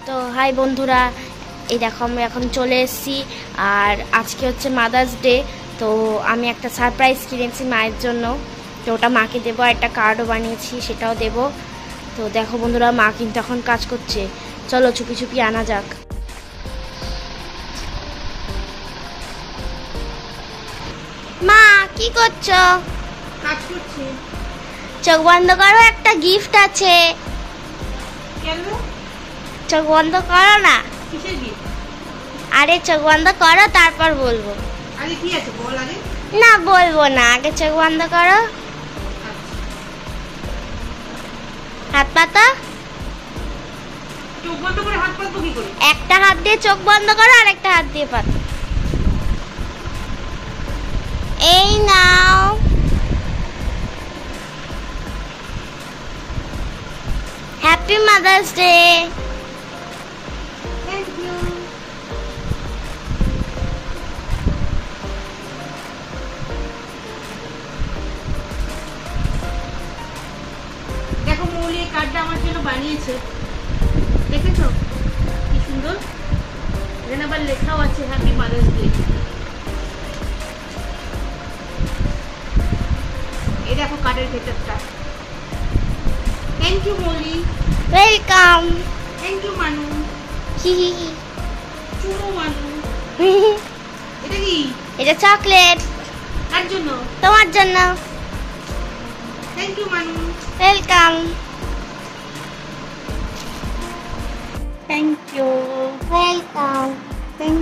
তো হাই বন্ধুরা, এই দেখো আমরা এখন চলে এসেছি। আর আজকে হচ্ছে মাদার্স ডে, তো আমি একটা সারপ্রাইজ কিনেছি মায়ের জন্য, তো ওটা মাকে দেবো। আর একটা কার্ডও বানিয়েছি, সেটাও দেবো। তো দেখো বন্ধুরা, মা কিন্তু এখন কাজ করছে। চলো চুপি চুপি আনা যাক। মা কি করছো? কাজ করছি। চোখ বন্ধ করো, একটা গিফট আছে। কেন? চোখ বন্ধ করো না। কিসের গিফট? আরে চোখ বন্ধ করো, তারপর বলবো। আরে কি আছে বল আগে। না বলবো না, আগে চোখ বন্ধ করো। হাত পাতা। চোখ বন্ধ করে হাত পাতবো কি করে? একটা হাত দিয়ে চোখ বন্ধ করো, আর একটা হাত দিয়ে পাতো। এই নাও। Happy mother's day. Thank you. দেখো মৌলি এই কার্ডটা আমার জন্য বানিয়েছে, দেখেছো কি সুন্দর। এখানে আবার লেখাও আছে হ্যাপি মাদার্স ডে। এই দেখো কার্ডের ভেতরটা। Thank you Mouli. Welcome. Thank you Manu. হি হি হি। চুমু মানু। এটা কি? এটা চকলেট। কার জন্য? তোমার জন্য। Thank you Manu. Welcome. Thank you. Welcome. Thank